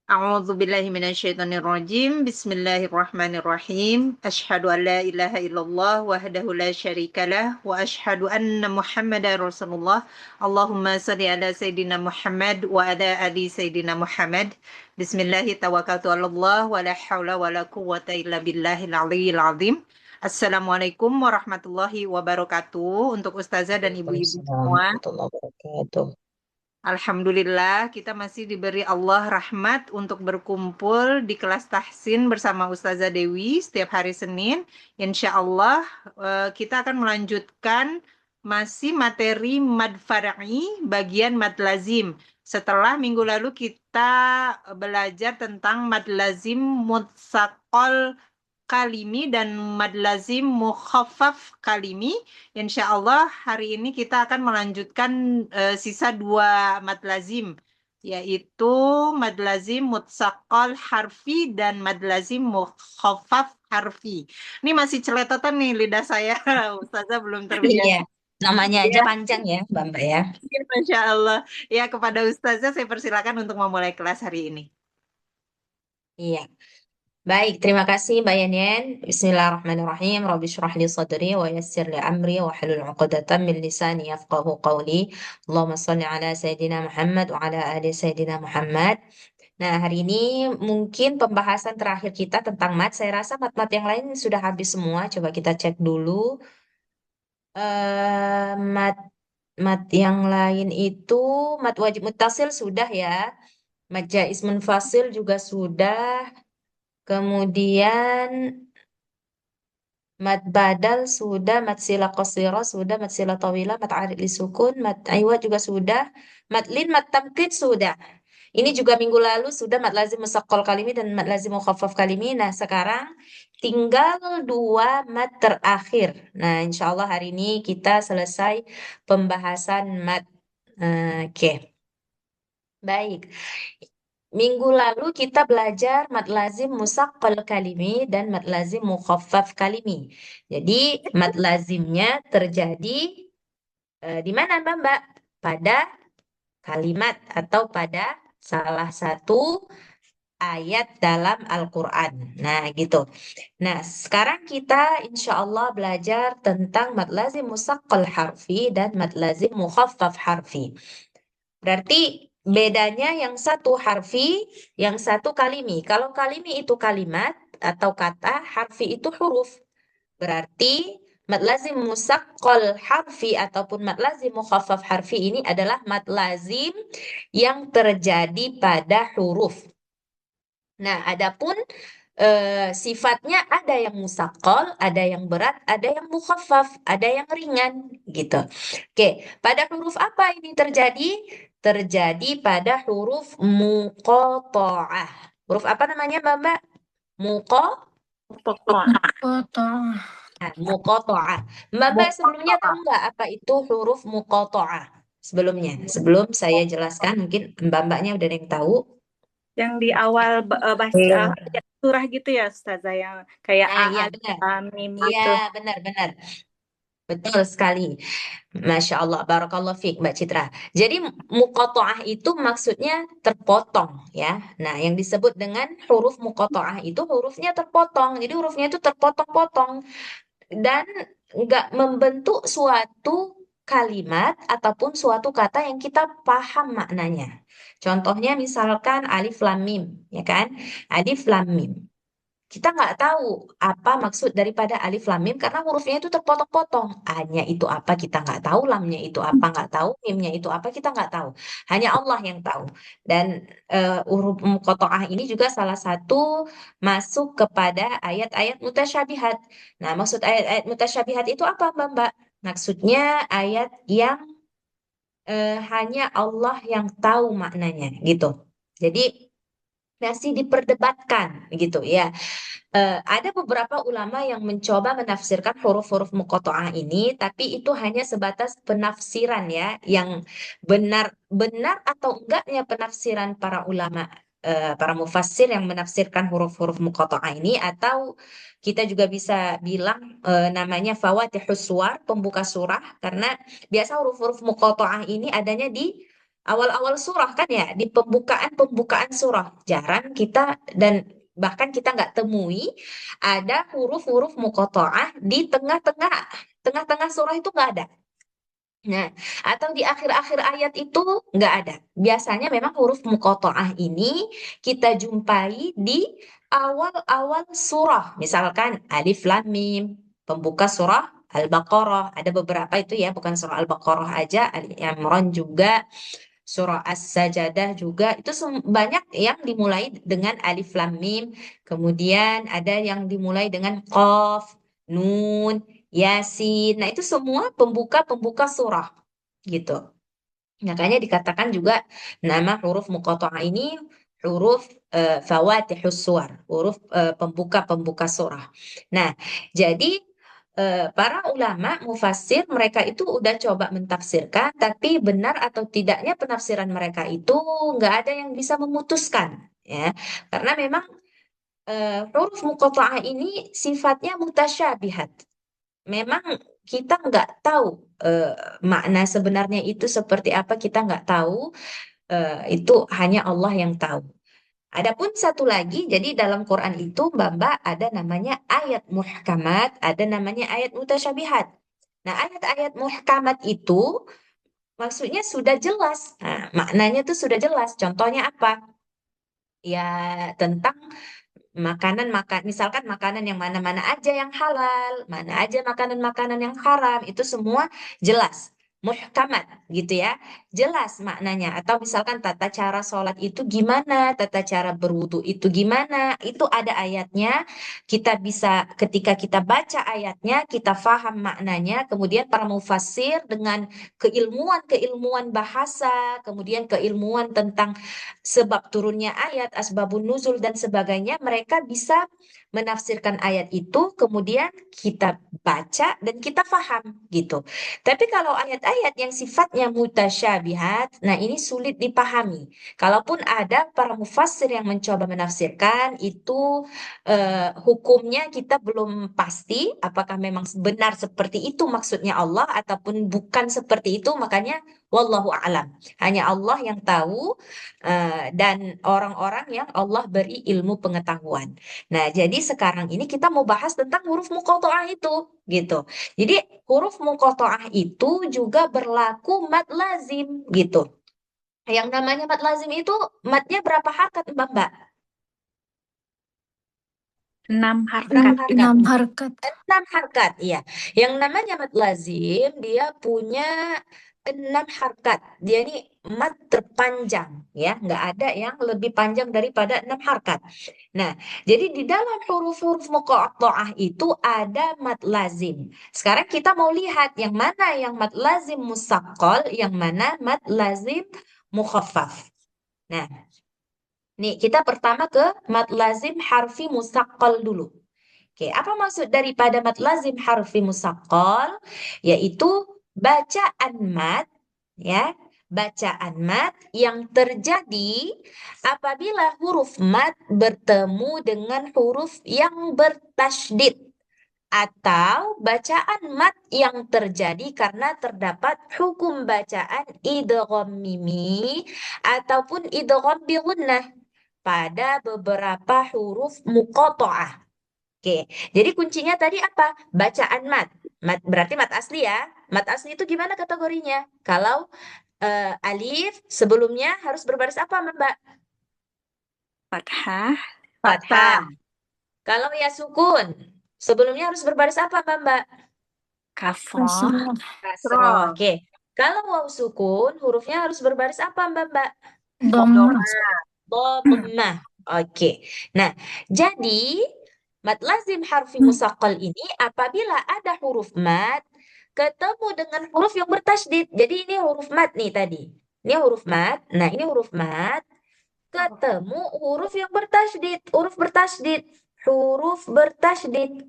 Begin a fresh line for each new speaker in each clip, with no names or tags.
A'udzu billahi minasyaitonir rajim. Bismillahirrahmanirrahim. Asyhadu an la ilaha illallah wahdahu la syarikalah wa asyhadu anna Muhammadar Rasulullah. Allahumma shalli ala sayidina Muhammad wa ala ali sayidina Muhammad. Bismillahi tawakkaltu 'alallah wa la haula wa la quwwata illa billahil aliyyil azim. Assalamualaikum warahmatullahi wabarakatuh untuk ustazah dan ibu-ibu
Waalaikumsalam
semua.
warahmatullahi wabarakatuh.
Alhamdulillah, kita masih diberi Allah rahmat untuk berkumpul di kelas tahsin bersama Ustazah Dewi setiap hari Senin. Insya Allah, kita akan melanjutkan masih materi mad far'i bagian mad lazim. Setelah minggu lalu kita belajar tentang mad lazim mutsaqal kalimi dan mad lazim mukhaffaf kalimi. Insya Allah hari ini kita akan melanjutkan sisa dua mad lazim, yaitu mad lazim mutsaqal harfi dan mad lazim mukhaffaf harfi. Ini masih celetotan nih lidah saya, Ustazah belum
Iya,
terbiasa.
namanya aja
Ya,
panjang ya, Mbak ya.
Masya Allah. Ya, kepada Ustazah saya persilakan untuk memulai kelas hari ini.
Iya. Baik, terima kasih Mbak Yanyen. Bismillahirrahmanirrahim. Rabbi syrah li sadri wa yassir li amri wa hlul 'uqdatam min lisani yafqahu qawli. Allahumma shalli ala Sayyidina Muhammad wa ala ali Sayyidina Muhammad. Nah, hari ini mungkin pembahasan terakhir kita tentang mat. Saya rasa mat-mat yang lain sudah habis semua. Coba kita cek dulu. Mat mat yang lain itu mat wajib mutasil sudah ya. Mat jaiz munfasil juga sudah. Kemudian mat badal sudah, mat sila qasira sudah, mat sila tawilah, mat arid li sukun, mat iwad juga sudah, mat lin, mat tamkid sudah. Ini juga minggu lalu sudah mat lazim musaqqal kalimi dan mat lazim mukhaffaf kalimi. Nah, sekarang tinggal dua mat terakhir. Nah, insya Allah hari ini kita selesai pembahasan mat. Oke, baik. Minggu lalu kita belajar mad lazim musaqqal kalimi dan mad lazim mukhaffaf kalimi. Jadi mad lazimnya terjadi di mana Mbak? Pada kalimat atau pada salah satu ayat dalam Al-Quran. Nah, gitu. Nah, sekarang kita insya Allah belajar tentang mad lazim musaqqal harfi dan mad lazim mukhaffaf harfi. Berarti bedanya yang satu harfi, yang satu kalimi. Kalau kalimi itu kalimat atau kata, harfi itu huruf. Berarti mad lazim musaqqal harfi ataupun mad lazim mukhaffaf harfi ini adalah mad lazim yang terjadi pada huruf. Nah, adapun sifatnya ada yang musaqqal, ada yang berat, ada yang mukhaffaf, ada yang ringan gitu. Oke, pada huruf apa ini terjadi? Terjadi pada huruf muqatta'ah. Huruf apa namanya, Mbak? Muqa,
Pokok.
muqatta'ah. Mbak sebelumnya tahu nggak apa itu huruf muqatta'ah? Sebelumnya, sebelum saya jelaskan, mungkin Mbak-mbaknya udah ada yang tahu.
Yang di awal
Belum.
surah gitu ya, Ustazah, yang kayak
Nah,
A,
iya
A,
benar.
Mim
Iya,
gitu.
benar-benar. Betul sekali. Masya Allah, Barakallah fiik, Mbak Citra. Jadi, muqatta'ah itu maksudnya terpotong, ya. Nah, yang disebut dengan huruf muqatta'ah itu hurufnya terpotong. Jadi, hurufnya itu terpotong-potong. Dan nggak membentuk suatu kalimat ataupun suatu kata yang kita paham maknanya. Contohnya misalkan alif lam mim, ya kan? Alif lam mim. Kita nggak tahu apa maksud daripada alif lam mim karena hurufnya itu terpotong-potong. A-nya itu apa kita nggak tahu, lamnya itu apa nggak tahu, mimnya itu apa kita nggak tahu. Hanya Allah yang tahu. Dan huruf muqatta'ah ini juga salah satu masuk kepada ayat-ayat mutasyabihat. Nah, maksud ayat-ayat mutasyabihat itu apa, Mbak? Maksudnya ayat yang hanya Allah yang tahu maknanya gitu. Jadi masih diperdebatkan gitu ya. Ada beberapa ulama yang mencoba menafsirkan huruf-huruf muqatta'ah ini, tapi itu hanya sebatas penafsiran ya, yang benar atau enggaknya penafsiran para ulama, para mufassir yang menafsirkan huruf-huruf muqatta'ah ini, atau kita juga bisa bilang namanya fawatihus suwar, pembuka surah, karena biasa huruf-huruf muqatta'ah ini adanya di awal-awal surah kan ya, di pembukaan surah jarang kita dan bahkan kita nggak temui ada huruf-huruf muqatta'ah di tengah-tengah surah itu nggak ada. Nah, atau di akhir-akhir ayat itu nggak ada. Biasanya memang huruf muqatta'ah ini kita jumpai di awal-awal surah. Misalkan Alif Lam Mim, pembuka surah Al-Baqarah. Ada beberapa itu ya, bukan surah Al-Baqarah aja, Ali Imran juga, surah As-Sajadah juga. Itu banyak yang dimulai dengan Alif Lam Mim. Kemudian ada yang dimulai dengan Qaf, Nun, Yasin. Nah, itu semua pembuka-pembuka surah gitu. Makanya dikatakan juga nama huruf muqatta'ah ini huruf fawatihus suwar, huruf pembuka-pembuka surah. Nah, jadi para ulama mufassir mereka itu udah coba mentafsirkan, tapi benar atau tidaknya penafsiran mereka itu nggak ada yang bisa memutuskan, ya, karena memang huruf muqatta'ah ini sifatnya mutasyabihat. Memang kita nggak tahu eh, makna sebenarnya itu seperti apa, kita nggak tahu. Itu hanya Allah yang tahu. Adapun satu lagi, jadi dalam Quran itu Mbak ada namanya ayat muhkamat, ada namanya ayat mutasyabihat. Nah, ayat-ayat muhkamat itu maksudnya sudah jelas. Nah, maknanya tuh sudah jelas. Contohnya apa? Ya, tentang makanan, misalkan makanan yang mana-mana aja yang halal, mana aja makanan-makanan yang haram, itu semua jelas, muhkamat gitu ya, jelas maknanya. Atau misalkan tata cara sholat itu gimana, tata cara berwudu itu gimana, itu ada ayatnya. Kita bisa ketika kita baca ayatnya, kita faham maknanya, kemudian para mufassir dengan keilmuan-keilmuan bahasa, kemudian keilmuan tentang sebab turunnya ayat, asbabun nuzul dan sebagainya, mereka bisa menafsirkan ayat itu, kemudian kita baca dan kita paham gitu. Tapi kalau ayat-ayat yang sifatnya mutasyabihat, nah ini sulit dipahami. Kalaupun ada para mufassir yang mencoba menafsirkan, itu hukumnya kita belum pasti apakah memang benar seperti itu maksudnya Allah ataupun bukan seperti itu, makanya wallahu a'lam. Hanya Allah yang tahu dan orang-orang yang Allah beri ilmu pengetahuan. Nah, jadi sekarang ini kita mau bahas tentang huruf muqatta'ah itu, gitu. Jadi huruf muqatta'ah itu juga berlaku mad lazim, gitu. Yang namanya mad lazim itu madnya berapa harkat, Mbak?
6 harkat.
Berapa harkat?
6 harkat.
6 harkat, iya. Yang namanya mad lazim, dia punya 6 harkat. Dia ini mad terpanjang, ya. Nggak ada yang lebih panjang daripada 6 harkat. Nah, jadi di dalam huruf-huruf muqatta'ah itu ada mad lazim. Sekarang kita mau lihat yang mana yang mad lazim musaqqal, yang mana mad lazim mukhaffaf. Nah, nih kita pertama ke mad lazim harfi musaqqal dulu. Oke, apa maksud daripada mad lazim harfi musaqqal? Yaitu bacaan mad, ya, bacaan mad yang terjadi apabila huruf mad bertemu dengan huruf yang bertasydid atau bacaan mad yang terjadi karena terdapat hukum bacaan idgham mimi ataupun idgham bi gunnah pada beberapa huruf muqatta'ah. Oke, jadi kuncinya tadi apa? Bacaan mat. Mat berarti mat asli ya. Mat asli itu gimana kategorinya? Kalau alif sebelumnya harus berbaris apa, Mbak?
Fathah.
Fathah. Kalau ya sukun, sebelumnya harus berbaris apa, Mbak?
Kasroh.
Kasroh.
Kasroh. Oke. Kalau waw sukun, hurufnya harus berbaris apa, Mbak?
Dhammah.
Dhammah. Oke. Nah, jadi mad lazim harfi musaqqal ini apabila ada huruf mad ketemu dengan huruf yang bertasydid. Jadi ini huruf mad nih tadi. Ini huruf mad. Nah, ini huruf mad ketemu huruf yang bertasydid. Huruf bertasydid. Huruf bertasydid.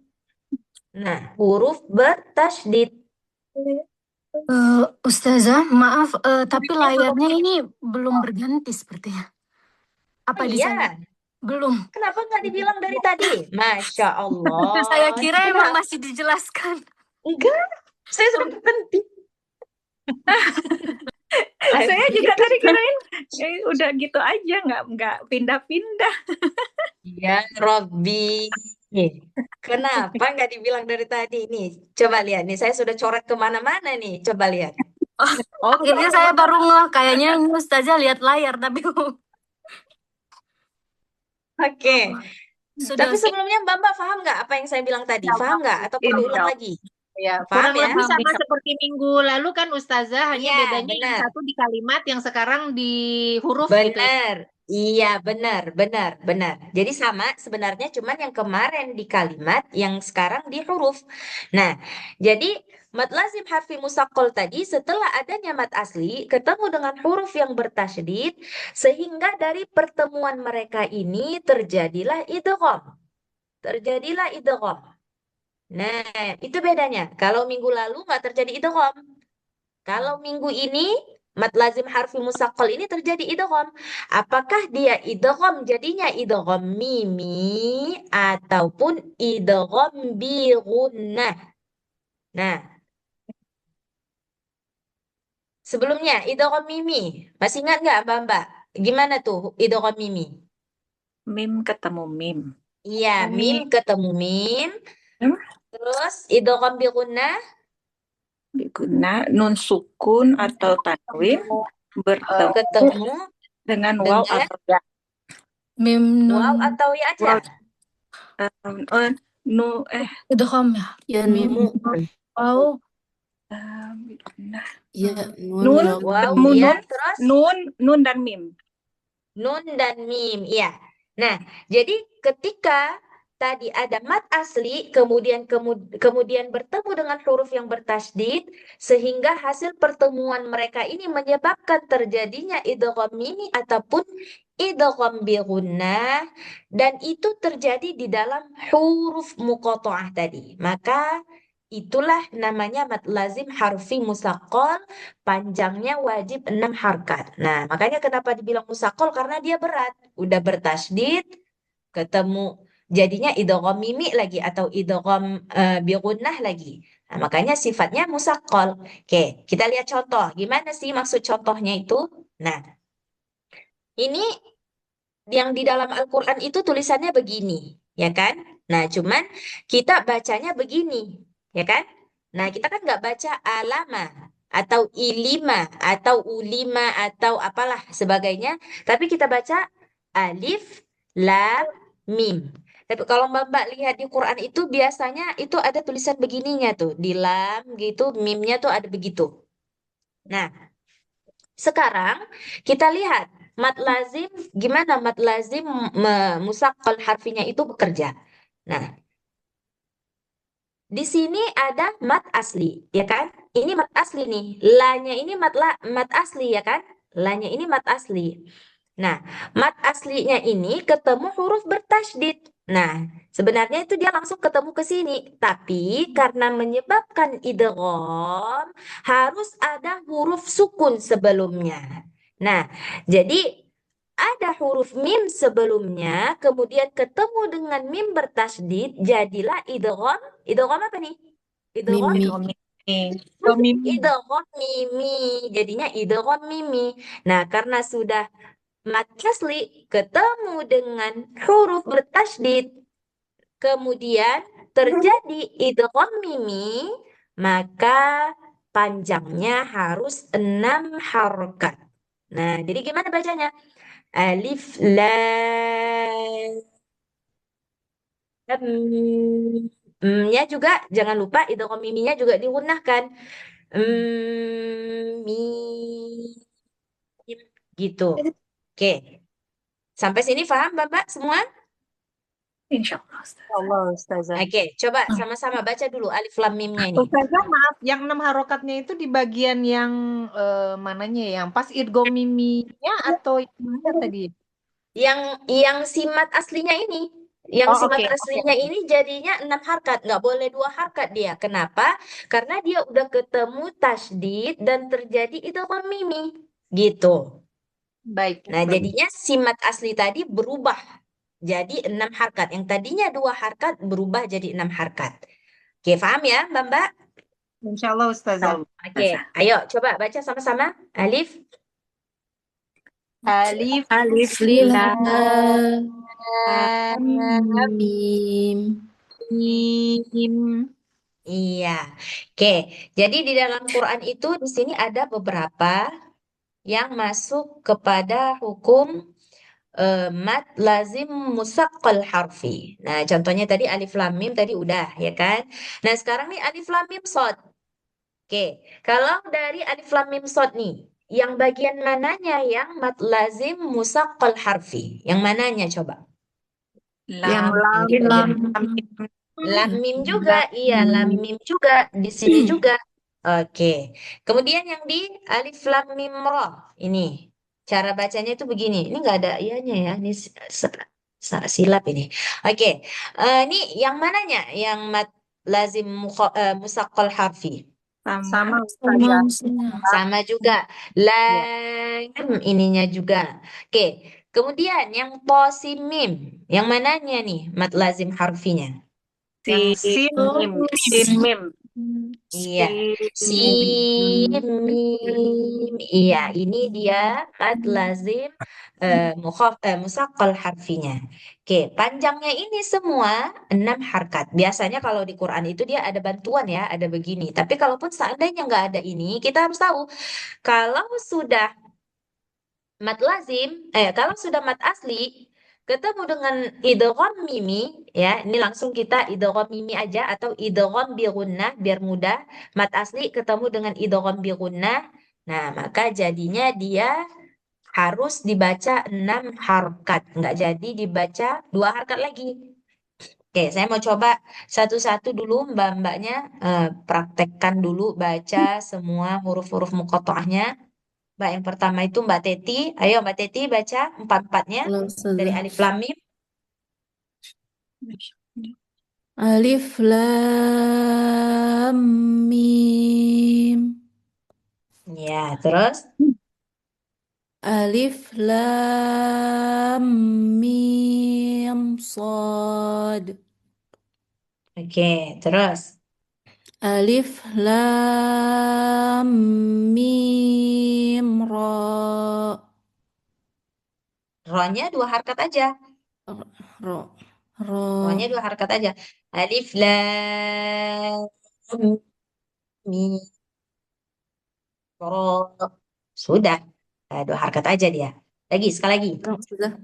Nah, huruf bertasydid.
Ustazah, maaf, tapi layarnya ini belum berganti sepertinya.
Oh
Apa di
iya,
sana? Belum.
kenapa nggak dibilang dari tadi? Masya
Saya
Allah.
kira emang masih dijelaskan.
Enggak, saya sudah berhenti.
Saya juga tadi kirain udah gitu aja, nggak pindah-pindah.
Ya Robbi. Kenapa nggak dibilang dari tadi nih? Coba lihat nih, saya sudah coret kemana-mana nih. Coba lihat.
Oh,
Akhirnya saya baru ngeh, kayaknya ini Ustazah lihat layar, tapi
Oke.
sudah.
Tapi sebelumnya Mbak paham nggak apa yang saya bilang tadi? Paham nggak? Atau perlu ulang lagi?
ya,
Paham
kurang
ya?
lebih sama
Paham.
seperti minggu lalu kan Ustazah, hanya
Iya,
bedanya yang
benar.
satu di kalimat, yang sekarang di huruf gitu ya.
Benar. Iya, benar. Jadi sama sebenarnya, cuman yang kemarin di kalimat, yang sekarang di huruf. Nah, jadi mad lazim harfi musaqqal tadi setelah adanya mad asli ketemu dengan huruf yang bertasydid, sehingga dari pertemuan mereka ini terjadilah idgham. Terjadilah idgham. Nah, itu bedanya. Kalau minggu lalu nggak terjadi idgham. Kalau minggu ini mad lazim harfi musaqqal ini terjadi idgham. Apakah dia idgham jadinya idgham mimi ataupun idgham bi gunnah? Nah, sebelumnya idgham mimi. Masih ingat nggak Mbak? Gimana tuh idgham mimi?
Mim ketemu mim.
Iya, mim ketemu mim.
Hmm?
Terus idgham bi gunnah
Diguna nun sukun atau tanwin bertemu
ketemu
dengan waw
dengan
atau ya.
Mim
waw
nun
atau ya aja.
idgham ya. Ya
Mimu.
wow.
Nah,
Ya
nun
Waw
ketemu
ya,
nun,
terus
nun dan mim.
nun dan mim, iya. Nah, jadi ketika tadi ada mad asli, kemudian bertemu dengan huruf yang bertasydid, sehingga hasil pertemuan mereka ini menyebabkan terjadinya idgham mimi ataupun idgham bi gunnah, dan itu terjadi di dalam huruf muqatta'ah tadi. Maka itulah namanya mad lazim harfi musaqqal, panjangnya wajib 6 harkat. Nah, makanya kenapa dibilang musaqqal, karena dia berat. Udah bertasydid, ketemu jadinya idgham mimi lagi atau idgham bi gunnah lagi. Nah, makanya sifatnya musaqqal. Oke, kita lihat contoh. Gimana sih maksud contohnya itu? Nah, ini yang di dalam Al-Quran itu tulisannya begini, ya kan? Nah, cuman kita bacanya begini, ya kan? Nah, kita kan nggak baca alama atau ilima atau ulima atau apalah sebagainya, tapi kita baca alif, lam, mim. Tapi kalau Mbak lihat di Quran itu biasanya itu ada tulisan begininya tuh, di lam gitu, mimnya tuh ada begitu. Nah, sekarang kita lihat mad lazim, gimana mad lazim musaqqal harfinya itu bekerja. Nah, di sini ada mad asli, ya kan? Ini mad asli nih. La-nya ini mad asli, ya kan? La-nya ini mad asli. Nah, mad aslinya ini ketemu huruf bertasydid. Nah, sebenarnya itu dia langsung ketemu ke sini. Tapi karena menyebabkan idgham, harus ada huruf sukun sebelumnya. Nah, jadi ada huruf mim sebelumnya, kemudian ketemu dengan mim bertasydid, jadilah idgham. Idgham apa nih? Idgham
Mimi.
idgham mimi. Jadinya idgham mimi. Nah, karena sudah mad asli ketemu dengan huruf bertasydid, kemudian terjadi idgham mimi, maka panjangnya harus 6 harokat. Nah, jadi gimana bacanya? Alif lam nya juga jangan lupa idgham miminya juga digunahkan. Mim gitu. Oke. Sampai sini paham Bapak semua?
Insya Allah.
Allah Ustazah.
Oke, coba sama-sama baca dulu alif lam mimnya ini.
Ustazah, maaf, yang 6 harokatnya itu di bagian yang mananya ya? Yang pas idgham miminya atau yang mana tadi?
Yang simat aslinya ini. Yang
Oh,
simat
oke,
aslinya ini jadinya 6 harkat, nggak boleh 2 harkat dia. Kenapa? Karena dia udah ketemu tasydid dan terjadi idgham mimi. Gitu.
Baik.
Nah, jadinya simat asli tadi berubah jadi 6 harkat. Yang tadinya 2 harkat berubah jadi 6 harkat. Oke, paham ya, Mbak?
Insya Allah Ustazah.
Oke, ayo coba baca sama-sama. Alif
Alif
Alif
Lila.
lam
Mim.
mim.
Iya. Oke. Jadi di dalam Quran itu di sini ada beberapa yang masuk kepada hukum mad lazim musaqqal harfi. Nah, contohnya tadi alif lam mim tadi udah ya kan? Nah, sekarang nih alif lam mim shad. Oke. Kalau dari alif lam mim shad nih, yang bagian mananya yang mad lazim musaqqal harfi? Yang mananya coba?
yang
Lam.
lam
Yang bagian
Lam.
lam mim juga,
Lam.
iya lam mim juga di sini juga. Oke. Kemudian yang di alif lam mim ra ini cara bacanya itu begini. Ini nggak ada ianya ya. Ini silap ini. Oke. Ini yang mananya? Yang mat lazim musaqqal harfi.
Sama
Sama,
Ustazah.
sama.
Sama juga.
Ya.
Lam ininya juga. Oke. Kemudian yang posimim. Yang mananya nih mat lazim harfinya?
Yang
sin
sin mim.
sin mim
Iya,
Sin
sin mim. Iya, ini dia mad lazim musaqqal harfinya. Oke, panjangnya ini semua 6 harkat. Biasanya kalau di Quran itu dia ada bantuan ya, ada begini. Tapi kalaupun seandainya nggak ada ini, kita harus tahu kalau sudah mat lazim, kalau sudah mat asli, ketemu dengan idgham mimi, ya, ini langsung kita idgham mimi aja atau idgham bi gunnah biar mudah. Mat asli ketemu dengan idgham bi gunnah, nah maka jadinya dia harus dibaca 6 harkat, nggak jadi dibaca 2 harkat lagi. Oke, saya mau coba satu-satu dulu mbak-mbaknya praktekkan dulu baca semua huruf-huruf muqatta'ahnya. Mbak yang pertama itu Mbak Teti. Ayo Mbak Teti baca empat-empatnya
Halo,
dari
Ustazah.
alif lam mim.
Alif Lam Mim.
Ya, terus
Alif Lam Mim Sad.
oke, terus
Alif Lam Mim Ra.
ro-nya 2 harkat aja.
Ro. Ro.
Ro-nya 2 harkat aja. Alif lam mim ro. Sudah. 2 harkat aja dia. Lagi, sekali lagi.
Ro, Ustazah.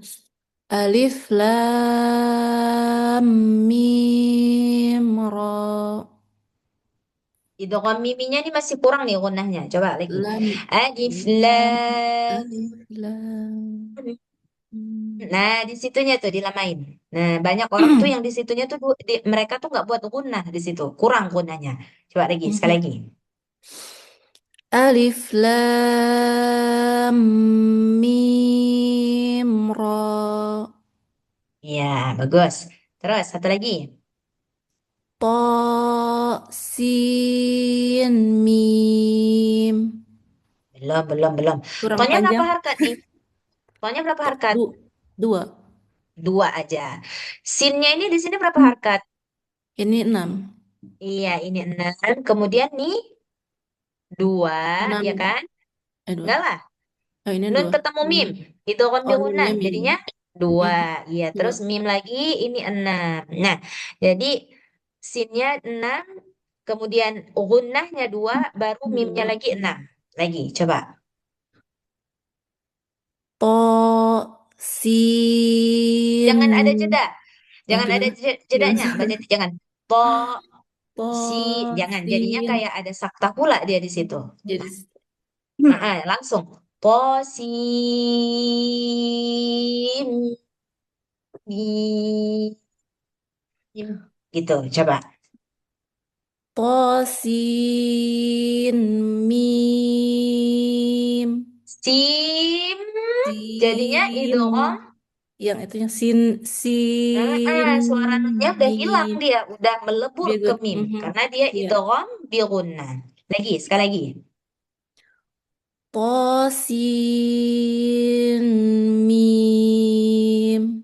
Alif Lam Mim Ra.
Idgham miminya ini masih kurang nih gunnahnya. Coba lagi.
Lam.
Alif
Lam.
lam.
Alif Lam. Mim.
Nah, di situnya tuh dilamain. Nah, banyak orang tuh yang di situnya tuh mereka tuh nggak buat gunnah di situ, kurang gunnahnya. Coba lagi, sekali lagi.
Alif Lam Mim Ra.
Iya, bagus. Terus satu lagi.
Ta Sin Mim.
Belum.
Kurang
Tonya berapa
panjang?
harkat nih? Tonya berapa harkat?
Dua.
2 aja. Sinnya ini di sini berapa harkat?
Ini 6.
Iya, ini 6. Kemudian nih 2,
6.
ya kan?
2.
Enggak lah.
Oh, ini
Nun
2.
ketemu mim. Itu kan
Oh,
bigunah.
mimnya mim.
Jadinya 2. Iya,
2.
terus mim lagi ini 6. Nah, jadi sinnya 6, kemudian gunnahnya 2, baru mimnya
2.
lagi 6. Lagi, coba.
Ta Sin.
Jangan ada jeda. Jangan
Jeda.
ada jedanya. Mbak Titi, jangan. To,
Ta
jangan. Jadinya
Sin.
kayak ada sakta pula dia di situ.
Jadi
Langsung. To, sin, mim. Gitu, coba.
Ta Sin Mim.
Sim, jadinya
Sin.
idgham.
Yang itunya sin
Suara nunnya udah hilang
mim.
dia, udah melebur ke
Biar
mim. Karena dia
Iya.
idgham bi gunnah. Lagi, sekali lagi.
Tosin mim.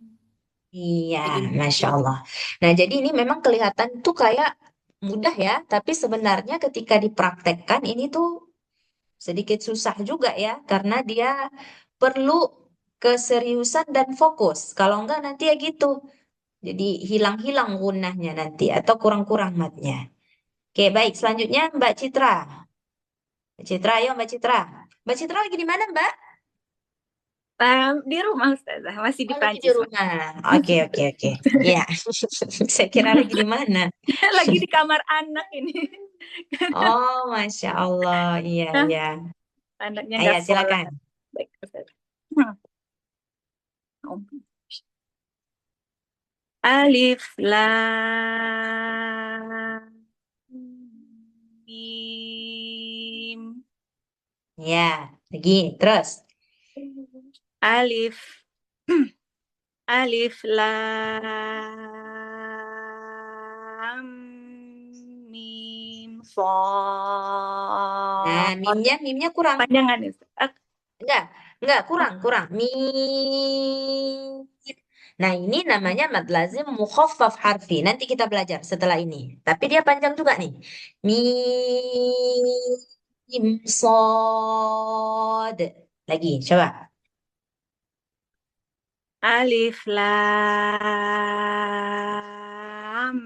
Iya,
Jadi
Masya Allah. Nah, jadi ini memang kelihatan tuh kayak mudah ya, tapi sebenarnya ketika dipraktekkan ini tuh sedikit susah juga ya, karena dia perlu keseriusan dan fokus. Kalau enggak nanti ya gitu. Jadi hilang-hilang gunahnya nanti atau kurang-kurang matnya. Oke, baik. Selanjutnya Mbak Citra. Mbak Citra, ayo Mbak Citra. Mbak Citra lagi di mana, Mbak?
Di rumah Ustazah, masih di
Oh, lagi di
Prancis, Mas.
rumah. Oke, oke, oke. Iya. Saya kira lagi di mana.
Lagi di kamar anak ini.
Oh, Masya Allah. Iya, iya.
Anaknya
Ayo,
nggak sekolah.
silakan.
Baik, Ustazah. Oh. Alif lam mim.
Ya, lagi. Terus.
Alif Alif lam mim
Nah,
shad.
mimnya kurang.
Panjangan ya, Ustaz.
Enggak, kurang. Mim. Nah, ini namanya mad lazim mukhaffaf harfi. Nanti kita belajar setelah ini. Tapi dia panjang juga nih. Mim sad. Lagi, coba.
Alif lam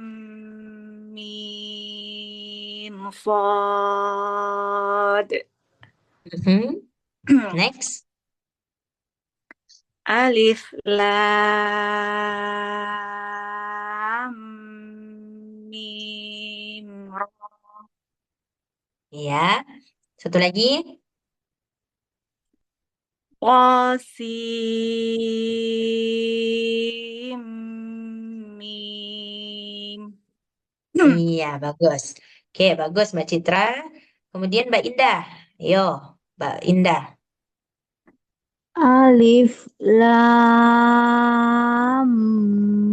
mim shad.
Mhm. Next.
Alif lam mim ra.
Ya. Satu lagi.
Qasim mim.
Iya, bagus. Oke, bagus Mbak Citra. Kemudian Mbak Indah. Yo, Mbak Indah.
Alif lam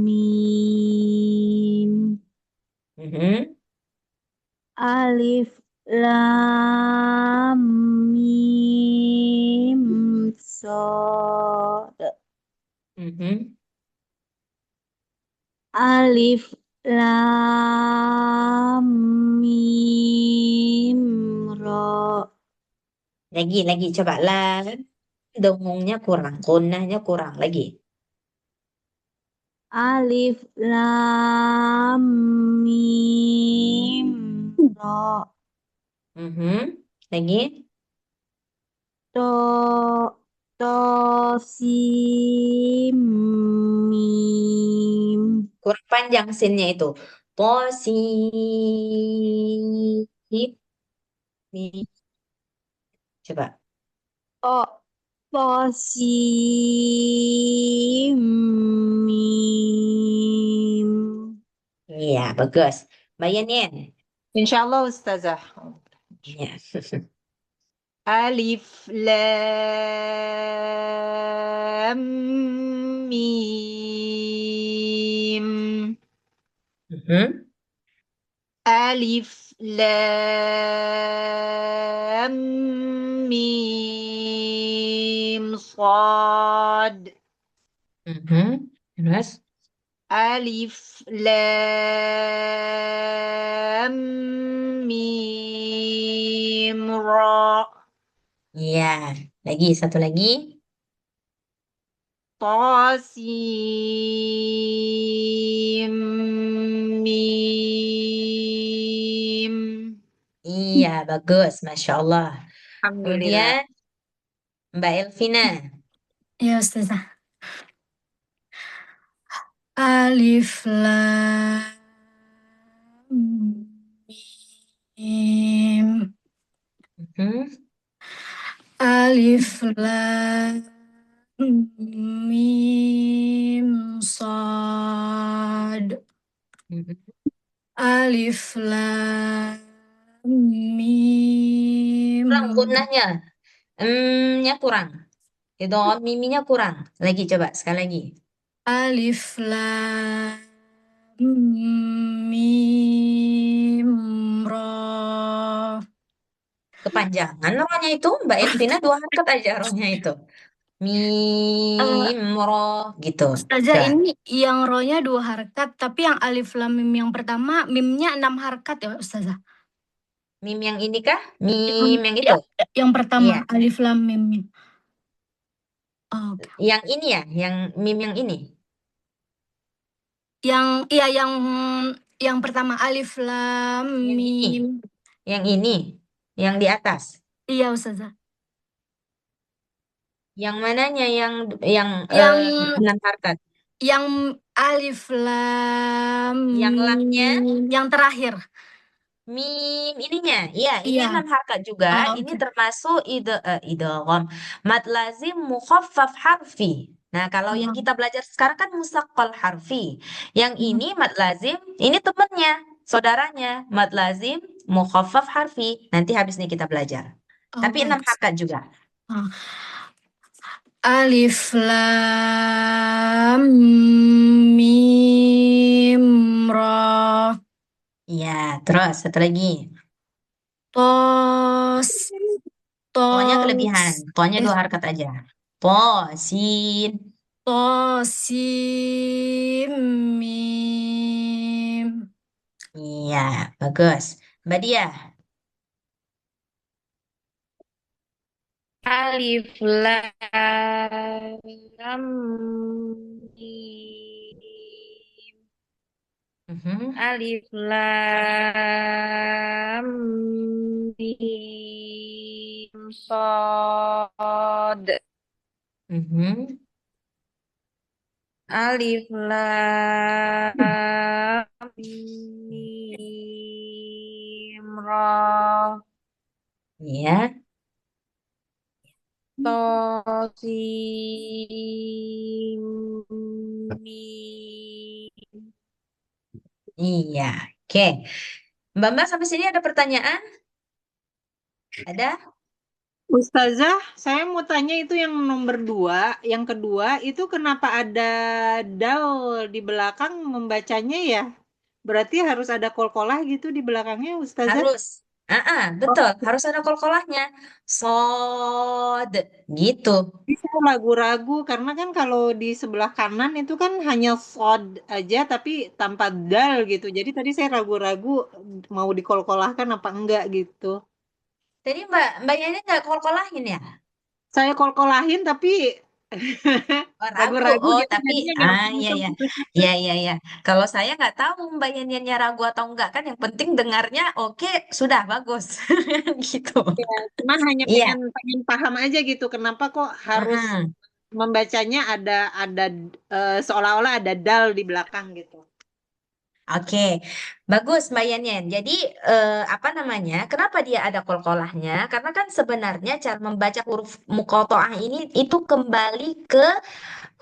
mim.
Mhm.
Alif lam mim shad.
Mhm.
Alif lam mim ra.
Lagi coba lah. Dengungnya kurang, gunanya kurang lagi.
Alif lam mim ra.
Mhm. Lagi.
To to sim mim.
Kurang panjang sinnya itu. Positif. Coba.
To to sim mim.
Iya, bagus. Mbak Yanin.
Insya Allah Ustazah.
Iya.
Alif lam mim.
Mhm.
Alif lam mim sad.
Mhm. Terus?
Alif lam mim ra.
Iya. Lagi, satu lagi.
Tasim mim.
Iya, bagus. Masya Allah.
Alhamdulillah.
Kemudian Mbak Elvina.
Ya Ustazah. Alif lam mim.
Mhm.
Alif lam mim sad.
Mhm.
Alif lam mim.
Kurang gunanya. Nya kurang. Itu miminya kurang. Lagi coba sekali lagi.
Alif lam mim ra.
Kepanjangan rohnya itu Mbak Elvina 2 harakat aja rohnya itu.
Eh,
Mim roh gitu.
Ustazah,
Coba.
ini yang ro-nya 2 harakat, tapi yang alif lam mim yang pertama mimnya 6 harakat ya Ustazah.
Mim yang ini kah?
Yang,
Mim yang
ya,
itu?
yang pertama
Iya.
alif lam mimnya. Oke.
Yang ini ya, yang mim yang ini.
Iya yang pertama alif lam
Yang ini.
mim.
Yang ini. Yang di atas.
Iya Ustazah.
Yang mananya yang
Yang
6 harkat.
yang alif lam
Yang lamnya
mim yang terakhir.
mim ininya. Iya, ini
Iya.
6 harkat juga.
Oh,
Ini
oke.
termasuk idgham. Mad lazim mukhaffaf harfi. Nah, kalau yang
Oh.
kita belajar sekarang kan musaqqal harfi. Yang
Hmm.
ini mad lazim, ini temennya, saudaranya. Mad lazim mukhaffaf harfi. Nanti habis ini kita belajar.
Oh,
Tapi 6
baik.
harkat juga.
Oh. Alif lam mim ra.
Iya, terus satu lagi.
Tos
To-nya
tos
kelebihan. To-nya 2 harkat aja. To, sin.
tosim mim.
Iya, bagus. Mbak Dia.
Alif lam mim.
Mhm,
Alif lam mim sod.
mhm.
Alif lam mim ra.
Iya,
Tosim mim.
iya. Oke. Mbak Mbak sampai sini ada pertanyaan? Ada?
Ustazah, saya mau tanya itu yang nomor 2, yang kedua itu kenapa ada dal di belakang membacanya ya? Berarti harus ada kolkolah gitu di belakangnya, Ustazah?
Harus. Betul. Harus ada kolkolahnya. Sod. Gitu.
Jadi saya ragu-ragu karena kan kalau di sebelah kanan itu kan hanya sod aja tapi tanpa dal gitu. Jadi tadi saya ragu-ragu mau dikolkolahkan apa enggak gitu.
Tadi Mbak Yani nggak kolkolahin ya?
Saya kolkolahin tapi
Oh, ragu.
ragu-ragu
Oh,
gitu
tapi
jadinya nggak
iya
langsung.
ya. Iya iya iya. Kalau saya nggak tahu Mbak Yani ragu atau enggak kan yang penting dengarnya oke, sudah bagus. Gitu.
Ya, cuma hanya
Iya.
pengen paham aja gitu kenapa kok harus
Mm-mm.
membacanya ada seolah-olah ada dal di belakang gitu.
Oke, bagus Mbak Yanyen. Jadi apa namanya? Kenapa dia ada kolkolahnya? Karena kan sebenarnya cara membaca huruf muqatta'ah ini itu kembali ke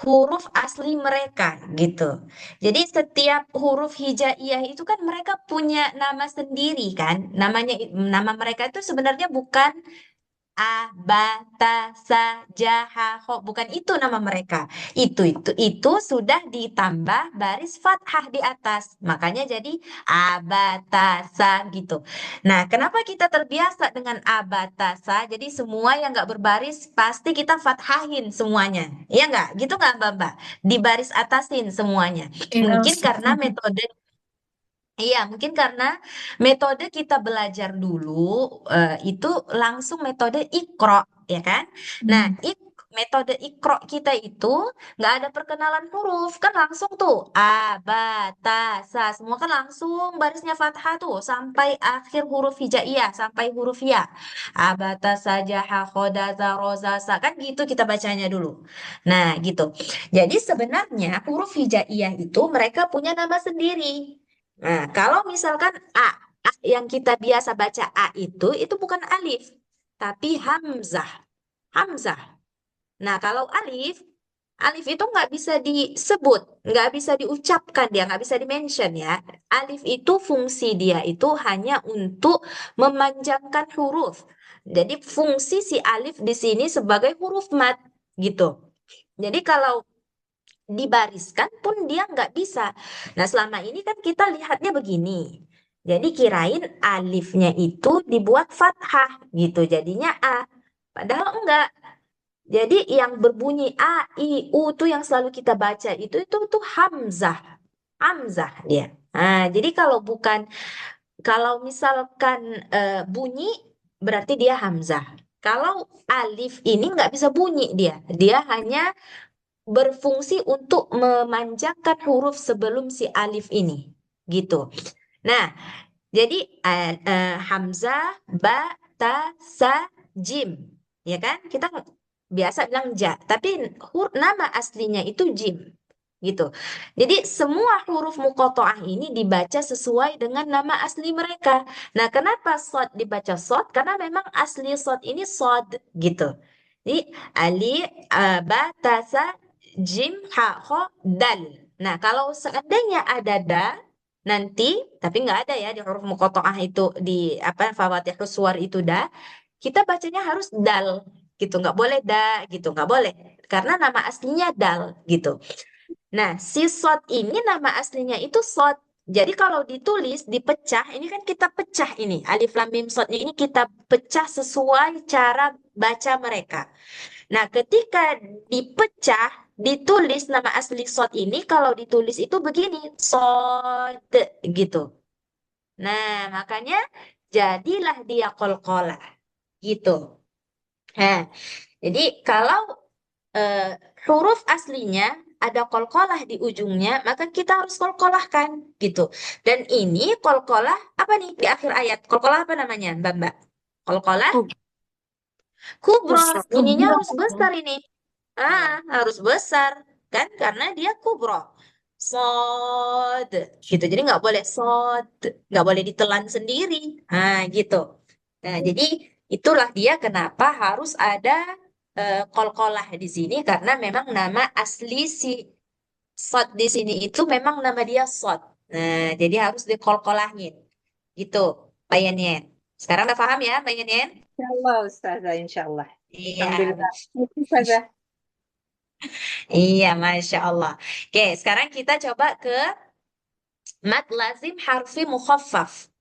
huruf asli mereka gitu. Jadi setiap huruf hijaiyah itu kan mereka punya nama sendiri kan. Nama mereka itu sebenarnya bukan A, ba, ta, sa, ja, ha, ho. Bukan itu nama mereka. Itu sudah ditambah baris fathah di atas. Makanya jadi a, ba, ta, sa gitu. Nah, kenapa kita terbiasa dengan a, ba, ta, sa? Jadi semua yang nggak berbaris pasti kita fathahin semuanya. Iya nggak? Gitu nggak Mbak Mbak? Di baris atasin semuanya.
Iya
Mungkin karena
Ustazah.
metode Iya, mungkin karena metode kita belajar dulu itu langsung metode ikro, ya kan? Nah,
Hmm.
metode ikro kita itu nggak ada perkenalan huruf, kan langsung tuh a, ba, ta, sa, semua kan langsung barisnya fathah tuh sampai akhir huruf hijaiyah, sampai huruf ya. A, ba, ta, sa, ja, ha, kho, da, za, ro, za, sa, kan gitu kita bacanya dulu. Nah, gitu. Jadi sebenarnya huruf hijaiyah itu mereka punya nama sendiri. Nah, kalau misalkan A yang kita biasa baca A itu bukan alif, tapi hamzah. Hamzah. Nah, kalau alif itu nggak bisa disebut, nggak bisa diucapkan dia, nggak bisa dimention ya. Alif itu fungsi dia itu hanya untuk memanjangkan huruf. Jadi fungsi si alif di sini sebagai huruf mat gitu. Jadi kalau dibariskan pun dia nggak bisa. Nah, selama ini kan kita lihatnya begini. Jadi kirain alifnya itu dibuat fathah gitu, jadinya A. Padahal enggak. Jadi yang berbunyi A, I, U tuh yang selalu kita baca itu tuh hamzah. Hamzah dia. Nah, jadi kalau misalkan bunyi berarti dia hamzah. Kalau alif ini nggak bisa bunyi dia hanya berfungsi untuk memanjangkan huruf sebelum si alif ini, gitu. Nah, jadi hamzah, ba, ta, sa, jim, ya kan? Kita biasa bilang ja, tapi nama aslinya itu jim, gitu. Jadi semua huruf muqatta'ah ini dibaca sesuai dengan nama asli mereka. Nah, kenapa sod dibaca sod? Karena memang asli sod ini sod, gitu. Jadi alif, ba, ta, sa, jim, ha, kho, dal. Nah, kalau seandainya ada da nanti, tapi nggak ada ya di huruf muqatta'ah itu, di apa Fawatihus Suwar itu da, kita bacanya harus dal, gitu, nggak boleh da, gitu, nggak boleh, karena nama aslinya dal, gitu. Nah, si sod ini nama aslinya itu sod. Jadi kalau ditulis, dipecah, ini kan kita pecah ini, alif lam mim sodnya ini kita pecah sesuai cara baca mereka. Nah, ketika dipecah, ditulis nama asli sod ini, kalau ditulis itu begini, sod, gitu. Nah, makanya jadilah dia qalqalah, gitu. Nah, jadi kalau eh, huruf aslinya ada qalqalah di ujungnya, maka kita harus qalqalahkan, gitu. Dan ini qalqalah apa nih di akhir ayat? Qalqalah apa namanya, Mbak Mbak? Qalqalah
Kub-
kubro. Ininya
Kubro.
harus besar ini. Harus besar kan karena dia kubro. Sod, gitu. Jadi nggak boleh sod, nggak boleh ditelan sendiri. Gitu. Nah, jadi itulah dia kenapa harus ada qalqalah di sini karena memang nama asli si sod di sini itu memang nama dia sod. Nah, jadi harus dikolkolahin. Gitu, Mbak Yenien. Sekarang udah paham ya, Mbak Yenien?
Insyaallah Ustazah, insyaallah.
Iya,
Alhamdulillah. Ustazah.
iya, Masya Allah. Oke, sekarang kita coba ke mad lazim harfi mukhaffaf.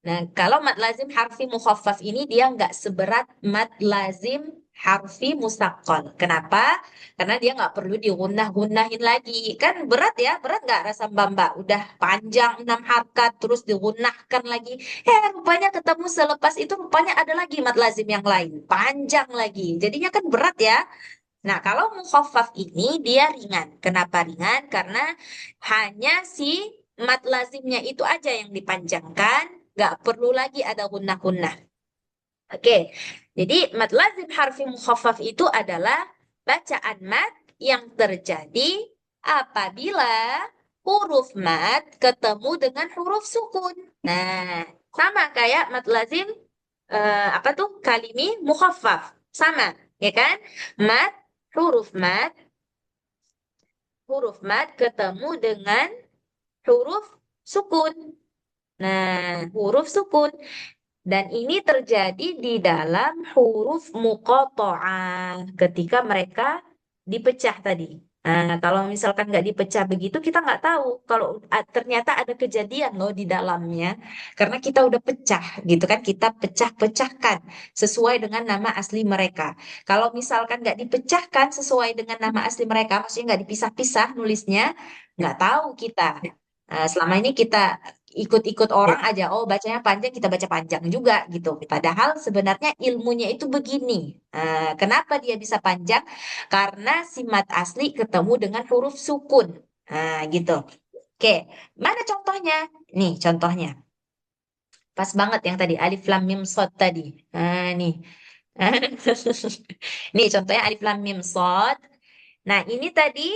Nah, kalau mad lazim harfi mukhaffaf ini dia nggak seberat mad lazim harfi musaqqal. Kenapa? Karena dia nggak perlu digunah-gunahin lagi. Kan berat ya, berat nggak rasa Mbak? Udah panjang 6 harkat, terus digunahkan lagi. Rupanya ketemu selepas itu rupanya ada lagi mad lazim yang lain. Panjang lagi. Jadinya kan berat ya. Nah, kalau mukhaffaf ini dia ringan. Kenapa ringan? Karena hanya si mat lazimnya itu aja yang dipanjangkan, nggak perlu lagi ada gunnah-gunnah. Oke, jadi mat lazim harfi mukhaffaf itu adalah bacaan mat yang terjadi apabila huruf mat ketemu dengan huruf sukun. Nah, sama kayak mat lazim apa tuh kalimi mukhaffaf. Sama, ya kan? Mat huruf mat ketemu dengan huruf sukun. Nah, huruf sukun. Dan ini terjadi di dalam huruf muqatta'ah ketika mereka dipecah tadi. Nah, kalau misalkan nggak dipecah begitu, kita nggak tahu kalau ternyata ada kejadian loh di dalamnya. Karena kita udah pecah gitu kan, kita pecah-pecahkan sesuai dengan nama asli mereka. Kalau misalkan nggak dipecahkan sesuai dengan nama asli mereka, maksudnya nggak dipisah-pisah nulisnya, nggak tahu kita. Selama ini kita ikut-ikut orang aja, oh bacanya panjang, kita baca panjang juga gitu. Padahal sebenarnya ilmunya itu begini. Kenapa dia bisa panjang? Karena simat asli ketemu dengan huruf sukun. Gitu. Oke, mana contohnya? Nih contohnya. Pas banget yang tadi, alif lam mim shad tadi. Nih. Nih contohnya alif lam mim shad. Nah ini tadi,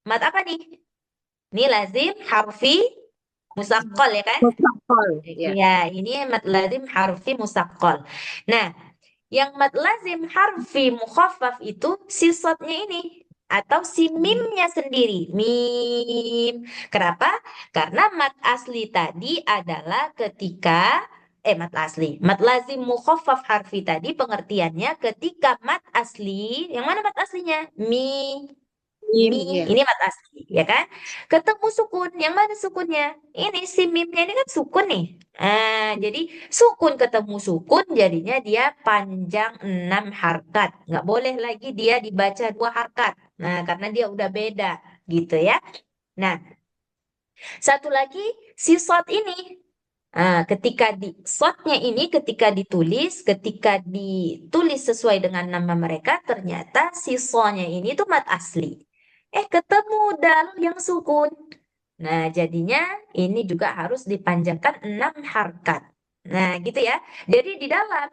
mat apa nih? Ini lazim harfi musaqqal ya kan?
Musaqqal. Ya.
Ya, ini mad lazim harfi musaqqal. Nah, yang mad lazim harfi mukhaffaf itu si sodnya ini atau si mimnya sendiri. Mim. Kenapa? Karena mad asli tadi adalah ketika mad asli. Mad lazim mukhaffaf harfi tadi pengertiannya ketika mad asli, yang mana mad aslinya?
Mim,
Mi,
ya.
ini mat asli, ya kan? Ketemu sukun, yang mana sukunnya? Ini si mimnya ini kan sukun nih. Jadi sukun ketemu sukun, jadinya dia panjang 6 harkat. Nggak boleh lagi dia dibaca 2 harkat. Nah, karena dia udah beda, gitu ya. Nah, satu lagi si sod ini. Ketika shotnya ini ketika ditulis sesuai dengan nama mereka, ternyata si sonya ini tuh mat asli. Ketemu dal yang sukun. Nah, jadinya ini juga harus dipanjangkan 6 harkat. Nah, gitu ya. Jadi di dalam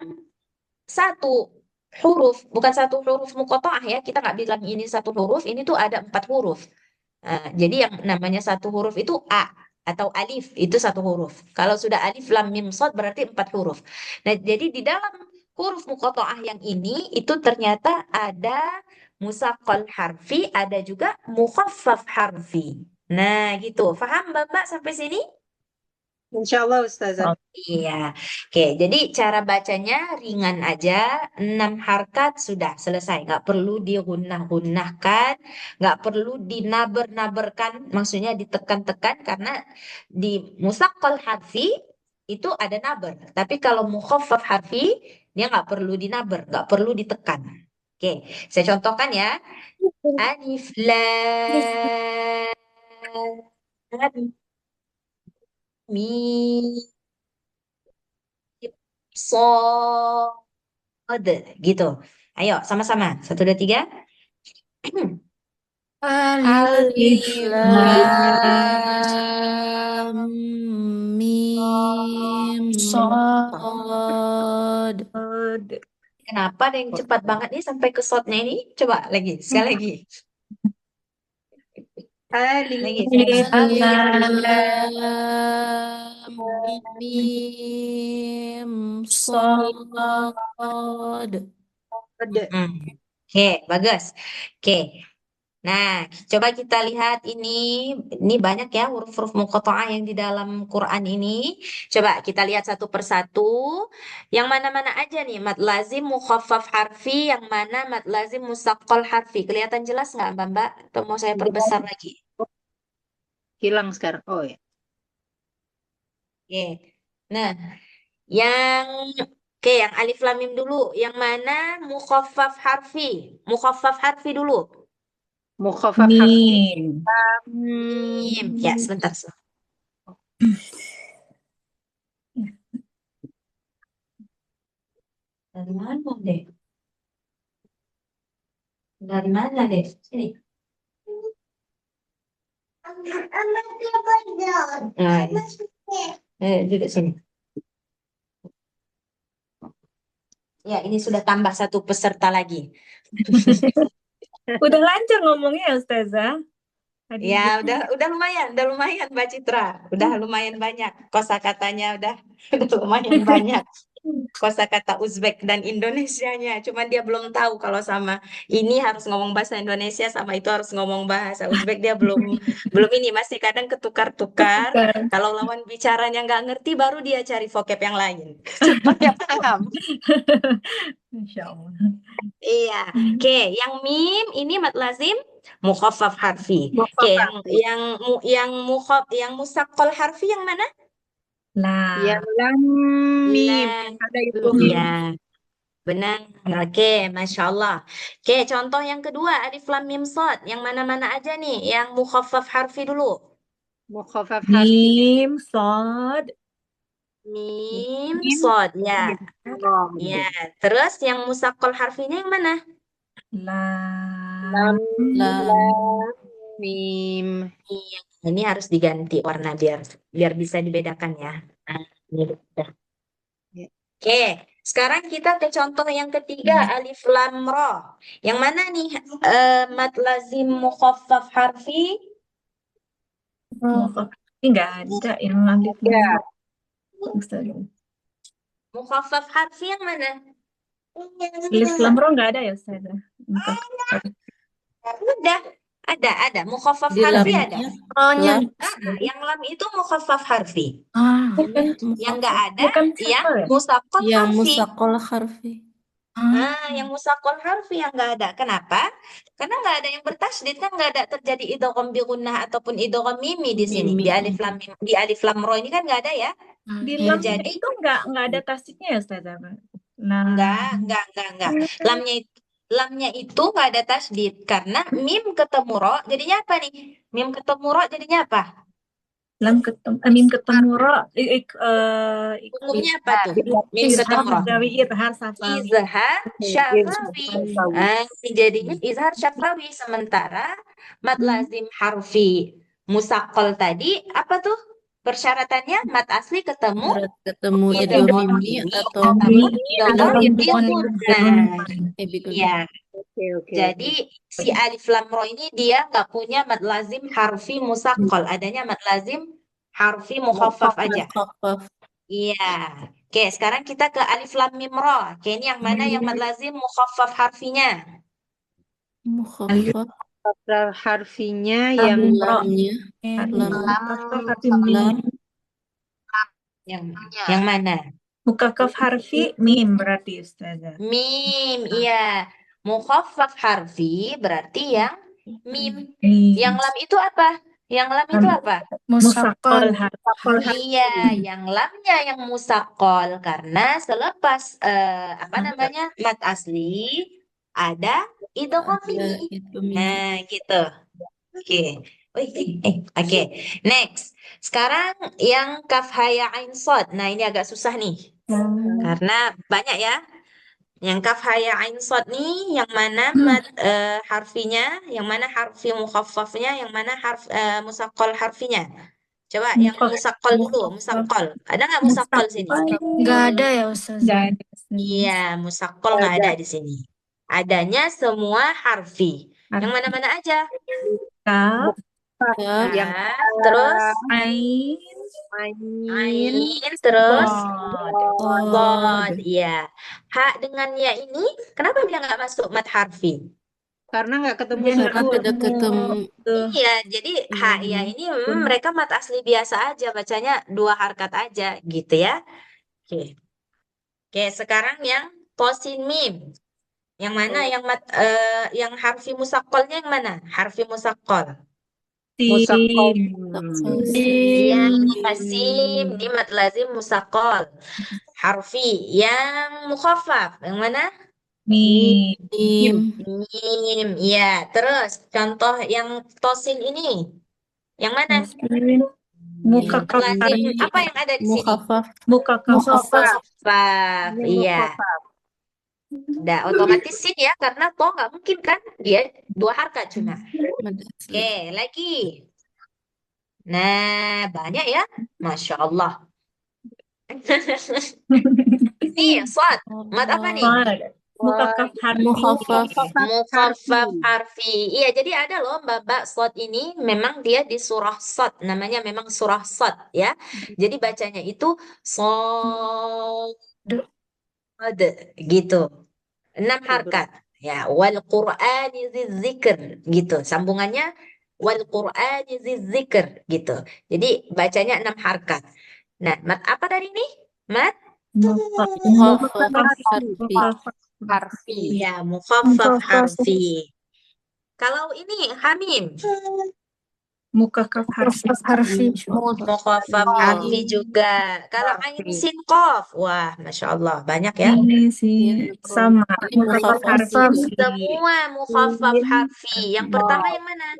satu huruf, bukan satu huruf muqatta'ah ya, kita nggak bilang ini satu huruf, ini tuh ada 4 huruf. Jadi yang namanya satu huruf itu A atau alif, itu satu huruf. Kalau sudah alif, lam, mim, shad berarti 4 huruf. Nah, jadi di dalam huruf muqatta'ah yang ini, itu ternyata ada musaqqal harfi, ada juga mukhaffaf harfi. Nah, gitu. Paham, Mbak, sampai sini?
Insya Allah Ustazah.
Iya, oke. Jadi cara bacanya ringan aja, 6 harkat sudah selesai. Nggak perlu digunah-gunahkan, nggak perlu dinaber-naberkan, maksudnya ditekan-tekan karena di musaqqal harfi itu ada naber. Tapi kalau mukhaffaf harfi dia nggak perlu dinaber, nggak perlu ditekan. Oke, saya contohkan ya. Alif lam mim sod gitu. Ayo sama-sama. 1, 2, 3.
Alif
Lam
lam mim
Shad.
sod.
Kenapa ada yang cepat banget nih sampai ke sodnya ini? Coba lagi, sekali lagi. Lagi,
Alif
sekali lagi.
Alif
Alif lam mim sod.
Hmm. Oke, bagus. Oke. Nah, coba kita lihat ini. Ini banyak ya huruf-huruf muqatta'ah yang di dalam Quran ini. Coba kita lihat satu persatu. Yang mana-mana aja nih? Mad lazim mukhaffaf harfi, yang mana mad lazim musaqqal harfi. Kelihatan jelas nggak, Mbak? Atau mau saya perbesar lagi?
hilang sekarang. Oh ya.
Oke. Nah, yang yang alif lam mim dulu. Yang mana mukhaffaf harfi? Mukhaffaf harfi dulu.
Mukhaffaf harfi.
Mim.
Mim. Ya, sebentar. Dari mana deh? Dari mana deh? Sini. Nah, duduk sini. Ya, ini sudah tambah satu peserta lagi.
Udah lancar ngomongnya ya Ustazah. Tadi
Ya, udah lumayan Mbak Citra. Udah lumayan banyak kosakatanya udah lumayan banyak. Kosakata Uzbek dan Indonesianya. Cuman dia belum tahu kalau sama ini harus ngomong bahasa Indonesia, sama itu harus ngomong bahasa Uzbek. Dia belum ini, masih kadang ketukar-tukar.
bukan.
Kalau lawan bicaranya nggak ngerti, baru dia cari vocab yang lain supaya paham.
Insya Allah.
Iya. Oke, yang mim ini mad lazim mukhaffaf harfi. Oke, yang musaqqal harfi yang mana?
Lah.
Yang lam mim.
Lam.
Ada itu mim.
Iya, benar. Oke, Masya Allah. Oke, contoh yang kedua, alif lam mim shad. Yang mana-mana aja nih, yang mukhaffaf harfi dulu.
Mukhaffaf harfi.
Mim, sod,
Mim,
Mim.
shad. Ya,
Rom.
ya. Terus yang musaqqal harfinya yang mana?
Lam
Lam
mim.
Iya, ini harus diganti warna biar bisa dibedakan ya. Nah, ini udah.
Ya.
Oke, sekarang kita ke contoh yang ketiga, alif lam ra. Yang mana nih mad lazim mukhaffaf harfi?
Ini nggak ada yang alif
Ya.
Ustazah.
Mukhaffaf harfi yang mana?
Alif lam ra nggak ada ya Ustazah.
Ada. Mukhaffaf
di
harfi ada.
lamnya
Ronya.
lam
Yang lam itu mukhaffaf harfi. Yang nggak ada,
Bukan
yang
sama ya?
musaqqal
yang
harfi.
musaqqal harfi.
Yang musaqqal harfi yang nggak ada. Kenapa? Karena nggak ada yang bertasydid, kan nggak ada terjadi idgham bi gunnah ataupun idgham mimi di sini. Di alif lam mim, di alif lam ra ini kan nggak ada ya.
Di
Iya.
lamnya
Jadi
itu nggak ada tasdidnya ya Ustazah. Nah,
enggak. Lamnya itu nggak ada tasydid karena mim ketemu ro jadinya apa nih? Mim ketemu ro jadinya apa?
Mim ketemu ro
Hukumnya apa tuh? Mim
izhar
ketemu roh.
safawi, izhar safawi.
Izhar syafawi.
Syafawi.
Jadinya izhar syafawi. Sementara mad lazim harfi musaqqal tadi apa tuh? Persyaratannya mad asli ketemu
Syarat ketemu
idgham
idgham mimi
mimi
atau
ataupun
Atau
idgham
idgham
bigunah.
bikun.
Iya.
Oke.
Jadi si alif lam ro ini dia nggak punya mad lazim harfi musaqqal, adanya mad lazim harfi mukhaffaf aja.
Mukhafaf.
Iya. Oke, sekarang kita ke alif lam mim ro. Oke, ini yang mana yang mad lazim mukhaffaf harfinya?
Mukhafaf.
Harfinya yang
Lamnya. Lam. Lam.
Yang mana?
Mukakaf harfi mim berarti Ustazah.
Mim, iya. Mukhaffaf harfi berarti yang mim. Yang lam itu apa? Yang lam itu apa?
Musaqqal harfi.
Iya, yang lamnya yang musaqqal karena selepas apa namanya mad asli ada idgham
Ada
mimi.
itu mimi.
Nah, gitu. Oke. Oke. Next. Sekarang yang kaf ha ya ain shad. Nah, ini agak susah nih. Karena banyak ya. Yang kaf ha ya ain shad nih yang mana mad harfinya, yang mana harfi mukhaffafnya, yang mana musaqqal harfinya. Coba yang musaqqal dulu, musaqqal. Ada nggak musaqqal sini?
Nggak ada ya Ustazah?
Nggak ada.
Iya, musaqqal nggak ada di sini. Adanya semua harfi. Yang mana-mana aja?
Kaf,
Kaf.
yang
Kaf, terus
ain,
ain, terus
shad.
bod. Iya. Ha dengan ya ini, kenapa dia nggak masuk mad harfi?
karena nggak ketemu
Iya,
Karena
sukun.
tidak ketemu.
Iya, jadi ha ya ini mereka mad asli biasa aja, bacanya 2 harkat aja, gitu ya. Oke. Oke, sekarang yang tosin mim. Yang mana yang harfi musaqqalnya yang mana? Harfi musaqqal.
Musaqqal.
Iya,
Sim.
pasim, ini mad lazim musaqqal. Harfi yang mukhaffaf. Yang mana?
Mim.
Mim.
Mim. Iya, terus contoh yang tosil ini. Yang mana?
Mukakaf
Lazim.
harfi.
Apa yang ada di sini?
Mukhafaf.
Mukakaf
Mukhafaf. Iya. Udah otomatis sih ya karena toh nggak mungkin kan dia 2 harkat cuma.
Mad asli.
Oke, lagi. Nah, banyak ya. Masya Allah. Nih, shad. Mad apa nih?
shad. Mukakaf harfi.
Mukhafaf.
Mukhaffaf harfi. Iya, jadi ada loh Mbak shad ini memang dia di surah shad. Namanya memang surah shad ya. Jadi bacanya itu shad gitu. 6 harkat. Ya, wal Qur'ani dzikr gitu. Sambungannya wal Qur'ani dzikr gitu. Jadi bacanya 6 harkat. Nah, mad apa tadi nih? Mad
Mukhafaf harfi.
harfi. Ya, mukhaffaf harfi. Kalau ini hamim,
Mukakaf harfi.
Harfi.
mukhaffaf harfi juga. Kalau ain sin qaf, wah, masya Allah banyak ya.
Ini sih sama.
Ini
Mukakaf
mukhafaf
harfi.
juga.
Semua mukhaffaf harfi. Yang pertama yang mana?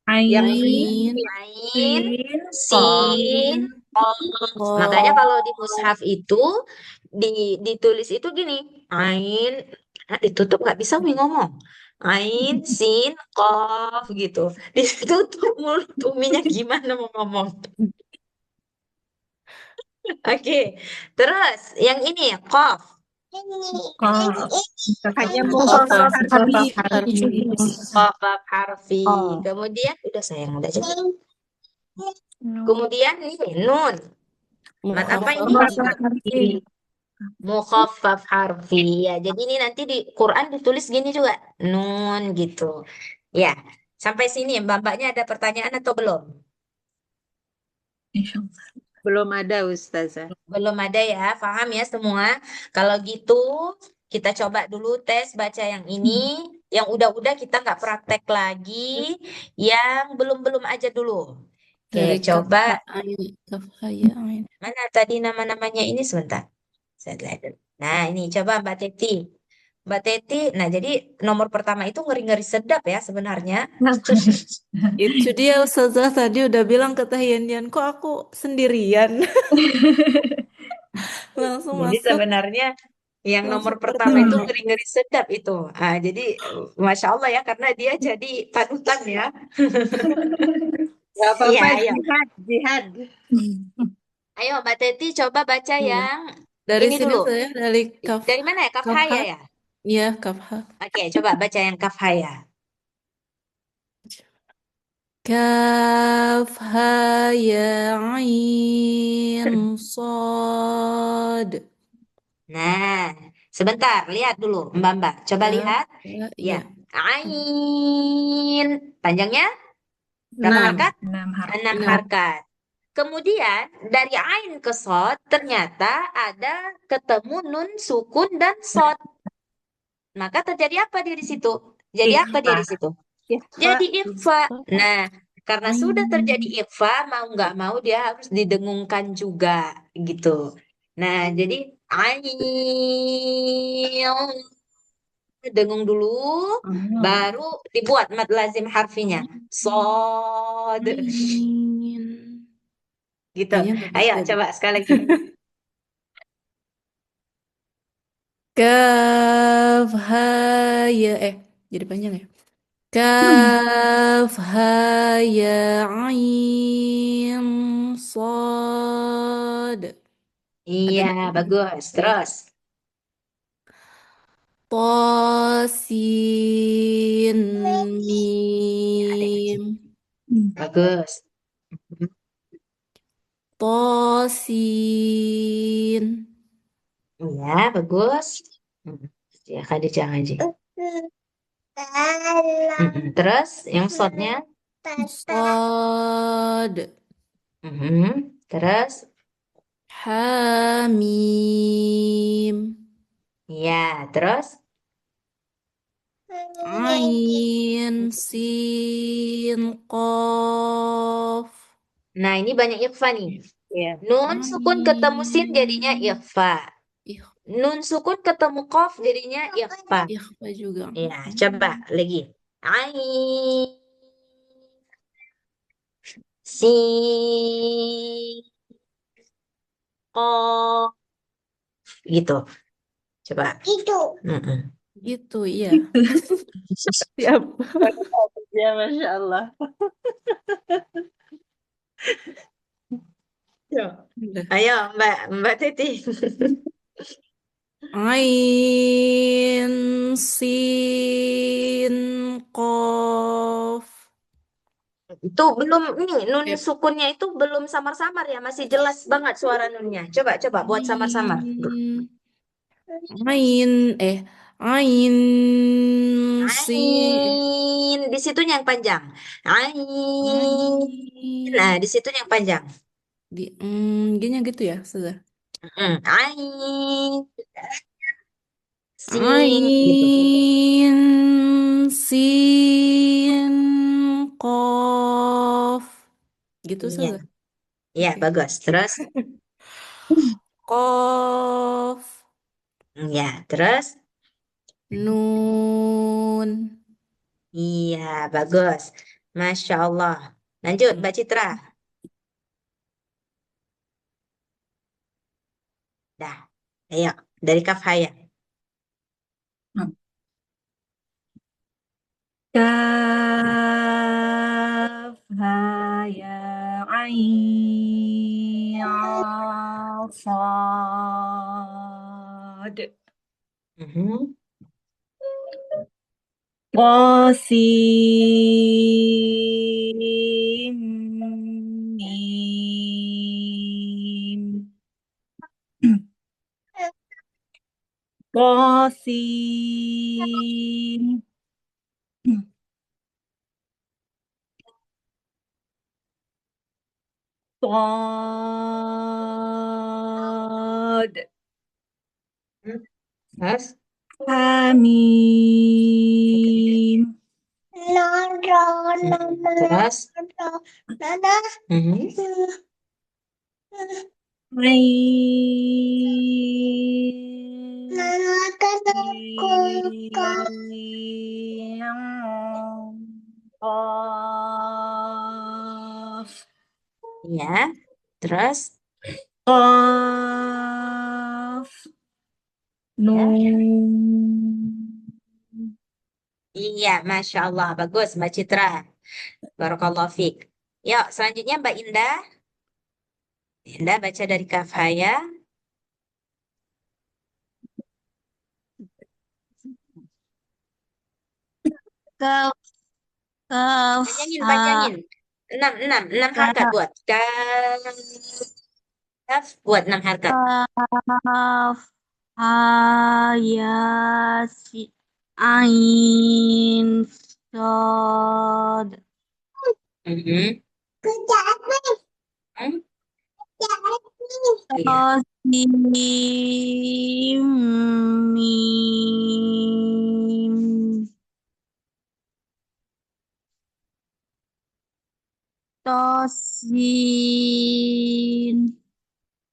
Ain.
Ain.
Ain, sin, qaf.
Qaf.
Makanya kalau di mushaf itu ditulis itu gini, ain, ditutup nggak bisa Umi ngomong. Ain, sin, qaf gitu. Ditutup mulut Uminya gimana mau ngomong. Oke, terus yang ini qaf.
Hanya
Mukhafaf
harfi.
Mukhafaf harfi. Kemudian udah sayang udah jadi. Kemudian ini nun. Mat apa ini?
Mukhafaf
harfi.
Mukhaffaf harfi. Ya, jadi ini nanti di Quran ditulis gini juga. Nun gitu. Ya, sampai sini Mbak-mbaknya ada pertanyaan atau belum?
Insyaallah.
belum ada Ustazah.
Belum ada ya, paham ya semua? Kalau gitu kita coba dulu tes baca yang ini. Yang udah-udah kita nggak praktek lagi. Yang belum-belum aja dulu. Oke,
dari
coba.
kaf ha ya ain.
Mana tadi nama-namanya ini sebentar. Saya lihat dulu. Nah, ini coba Mbak Teti. Mbak Teti. Nah, jadi nomor pertama itu ngeri-ngeri sedap ya sebenarnya.
Itu dia Ustazah tadi udah bilang ke Teh Yan, kok aku sendirian? Langsung
Jadi
masuk,
sebenarnya yang nomor
langsung
pertama itu
pertama.
ngeri-ngeri sedap itu. Ah, jadi Masya Allah ya, karena dia jadi panutan ya.
Gak
Iya,
apa-apa,
ayo.
jihad, jihad.
Ayo Mbak Teti coba baca
Iya.
yang
Dari
ini
sini
dulu.
saya dari
Dari mana ya?
Kafha.
Kafhaya ya?
Iya, Kafha.
Oke, coba baca yang Kafhaya.
Kafha ya ain sad.
Nah, sebentar, lihat dulu Mbak. Coba lihat.
Ya,
Ya,
iya.
ain. Panjangnya berapa
6.
harkat?
6 harkat.
6
Enam.
harkat. Kemudian dari ain ke sod ternyata ada ketemu nun, sukun, dan sod. Maka terjadi apa dia di situ? Jadi apa dia di situ? Jadi ikhfa. Nah, karena sudah terjadi ikhfa, mau nggak mau dia harus didengungkan juga gitu. Nah, jadi ain dengung dulu, baru dibuat mad lazim harfinya. Sod
Ain.
gitu.
Kayaknya bagus
Ayo
deh.
coba sekali lagi.
Kafha ya jadi panjang ya. Kafha ya ain sad.
Iya, bagus. Terus.
Tosin
Ya, adek kecil.
mim.
Bagus.
Tosin.
Iya, bagus. Ya, Khadijah ngaji. Terus yang shotnya?
Sad.
Terus?
Hamim.
Iya, terus?
Ain sin qaf.
Nah, ini banyak ikhfa nih.
Iya.
Nun sukun ketemu sin jadinya ikhfa. Nun sukun ketemu qaf jadinya ikhfa.
Ikhfa juga.
Ya, coba lagi. Ain sin qaf gitu. Coba. Gitu.
Gitu, iya. Siap.
Ya, Masya Allah.
Udah.
Ayo, Mbak Titi.
Ain sin qaf.
Itu belum ini nun sukunnya itu belum samar-samar ya, masih jelas banget suara nunnya. Coba buat samar-samar.
Ain ain sin
Ain, di situnya yang panjang. Ain. Nah, di situnya yang panjang.
gini gitu ya, sudah.
Ain. Sin gitu.
Ain sin qaf. Gitu
Iya.
sudah.
Iya,
Oke.
bagus. Terus?
Qaf.
Ya, terus?
Nun.
Iya, bagus. Masya Allah. Lanjut, Mbak Citra. Dah. Ayo, dari Kafhaya.
Kaf ha ya ain sad. Qasim mim. Qasim sad.
Terus?
Hamim.
Terus?
Qaf.
Ya, terus
Qaf.
ya.
Nun.
Iya, Masya Allah, bagus Mbak Citra. Barakallahu fiik. Yuk, selanjutnya Mbak Indah. Indah baca dari Kafaya.
Kaf, kaf,
Panjangin,
ha,
panjangin. Enam harkat
kaf,
buat. Kaf, buat 6 harkat.
kaf, ha, ya, si, ain, sod,
Mhm. Hmm? Iya.
tosim, mim, tosin,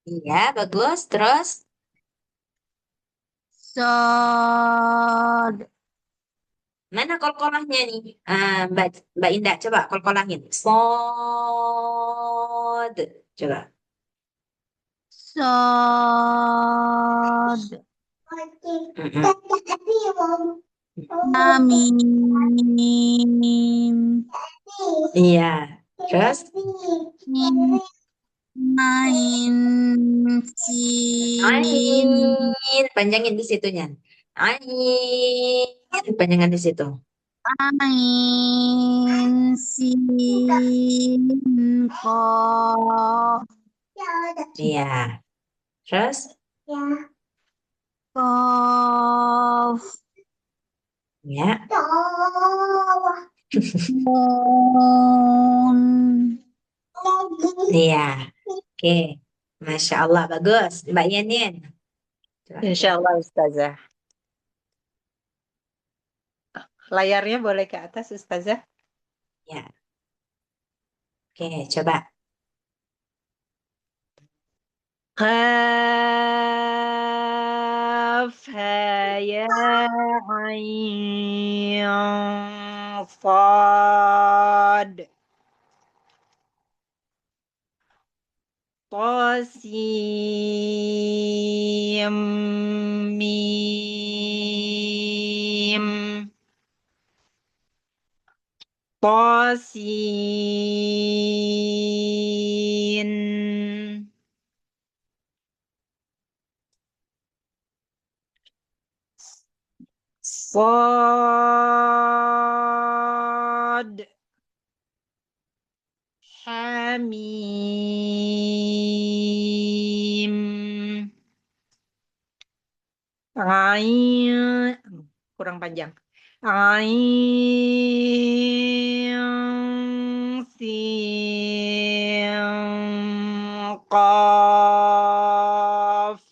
Iya, bagus. Terus,
sod,
mana kol-kolahnya nih? Mbak Indah, coba kol-kolahin. Sod. Coba.
sod,
Mhm.
mim,
Iya. Terus,
mim, ain, sin,
ain. Panjangin di situnya. Ain. Panjangan di situ.
ain, sin, qaf,
Iya. Terus,
qaf,
ya.
nun,
Iya. Oke. Masya Allah, bagus. Mbak Yanin. Coba.
Insya Allah Ustazah. Layarnya boleh ke atas Ustazah.
Ya. Oke, coba.
Qaf, ha, ya, ain, sad, tasim, mim, tasin, sad, hamim, ain, kurang panjang. Ain, sin, qaf,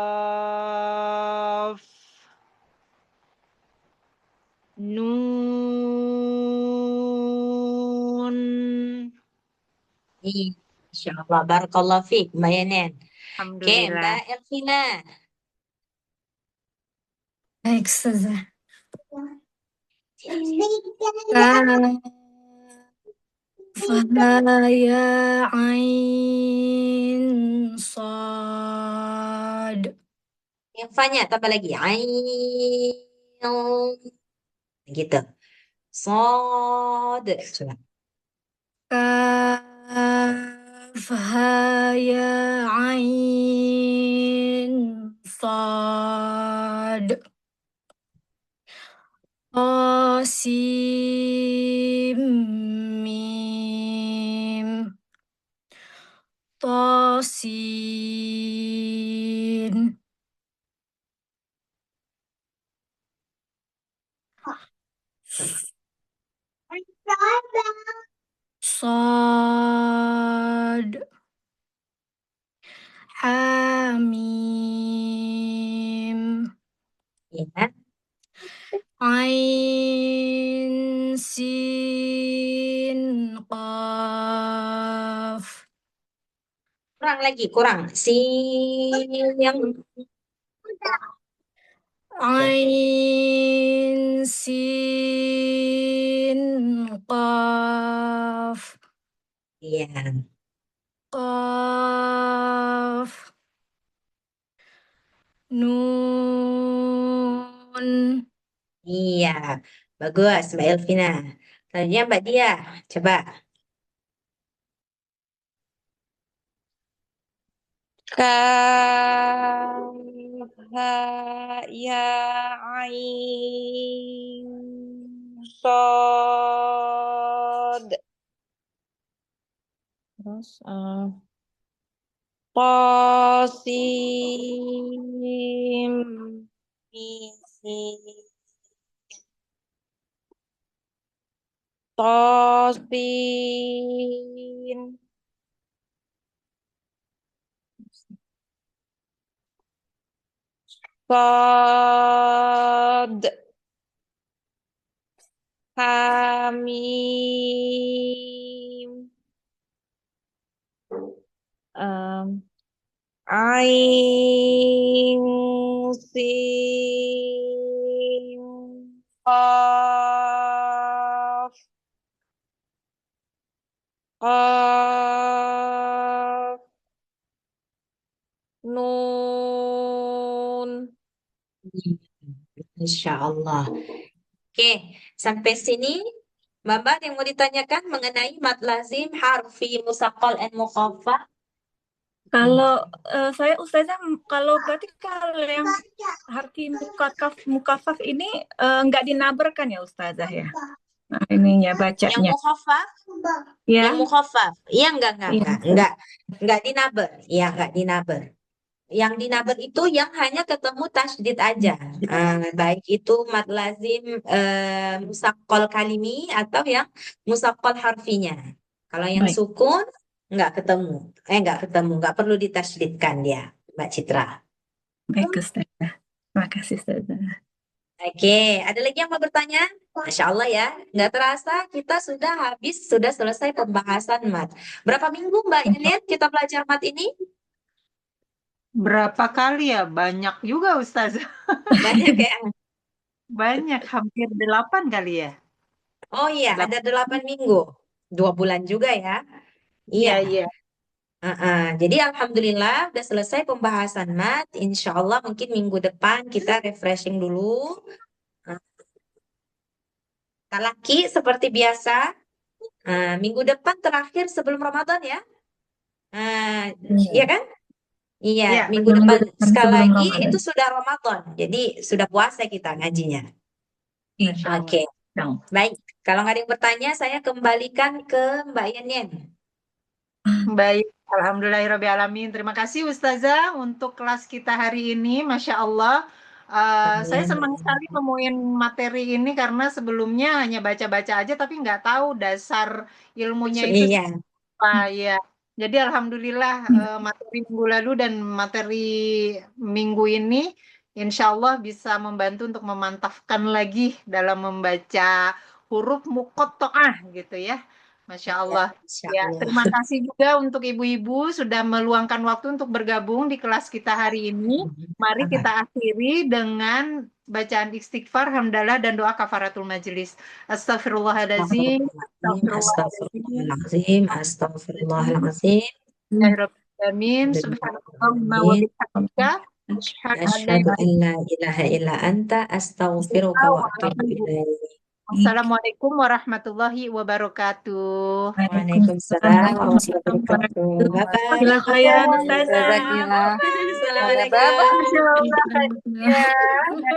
qaf, nun.
Insya Allah. Barakallahu fiik, Mbak Yanin. Oke, Mbak
Alhamdulillah.
Elvina.
Baik, Ustazah. Kafaya ain sad.
Yang fa-nya tambah lagi. Ain. Gitu. Sod. Coba.
Kafaya ain sad. Qasim mim. Tosin. Sad. Hamim.
Ya.
Ain sin qaf.
Kurang lagi, kurang. Sin yang
Ain, sin, qaf,
iya.
qaf, nun.
Iya. Bagus, Mbak Elvina. Selanjutnya Mbak Dia, coba.
Kaf, ha, ya, ain, sod. Terus, qasim, mim, tosin, sod, hamim, ain, sin, qaf, qaf, nun.
Insya Allah. Oke, sampai sini Mbak yang mau ditanyakan mengenai mad lazim, harfi, musaqqal, and mukhaffaf.
Kalau saya Ustazah, kalau berarti kalau yang harfi mukafaf ini nggak dinaberkan ya Ustazah ya? Nah, ininya
Yang
bacanya.
mukhaffaf,
Ya,
yang mukhaffaf. Iya,
iya.
enggak dinaber. Iya, enggak dinaber. Yang dinaber itu yang hanya ketemu tasydid aja. Baik itu mad lazim musaqqal kalimi atau yang musaqqal harfinya. Kalau yang
Baik,
sukun enggak ketemu, enggak perlu ditasydidkan dia, Mbak Citra.
baik Ustazah. Terima kasih Ustazah.
Oke, ada lagi yang mau bertanya? Masya Allah ya, nggak terasa kita sudah selesai pembahasan mat. Berapa minggu Mbak Inin kita belajar mat ini?
Berapa kali ya? Banyak juga Ustazah.
Banyak ya?
Banyak, hampir 8 kali ya.
Oh iya, ada 8 minggu. 2 bulan juga ya? Iya.
Iya.
Jadi alhamdulillah udah selesai pembahasan mat. Insya Allah mungkin minggu depan kita refreshing dulu. Talaki seperti biasa. Minggu depan terakhir sebelum Ramadan ya? Iya kan? Iya,
Iya,
minggu
Minggu
depan
depan
sekali
sebelum
lagi
Ramadan.
itu sudah Ramadan. Jadi sudah puasa kita ngajinya.
Insya Allah.
Oke, baik. Kalau nggak ada yang bertanya, saya kembalikan ke Mbak Yenyen.
Baik, alhamdulillahirrabbilalamin. Terima kasih Ustazah untuk kelas kita hari ini. Masya Allah. Saya senang sekali nemuin materi ini karena sebelumnya hanya baca-baca aja tapi nggak tahu dasar ilmunya itu
Iya.
apa ya. Jadi alhamdulillah materi minggu lalu dan materi minggu ini insya Allah bisa membantu untuk memantapkan lagi dalam membaca huruf muqatta'ah gitu ya. Masya Allah.
Insya
Ya,
Allah.
terima kasih juga untuk ibu-ibu sudah meluangkan waktu untuk bergabung di kelas kita hari ini. Mari kita akhiri dengan bacaan istighfar, hamdalah, dan doa kafaratul majelis. Astagfirullahaladzim.
Astagfirullahaladzim. Astagfirullahaladzim.
Amin. Subhanallahumma wa bihamdika.
Asyhadu an la ilaha illa anta astaghfiruka wa atubu ilaik.
Assalamualaikum warahmatullahi wabarakatuh.
Waalaikumsalam warahmatullahi wabarakatuh. Bye-bye.
Jazakallah khairan Ustazah.
Assalamualaikum.
Ya.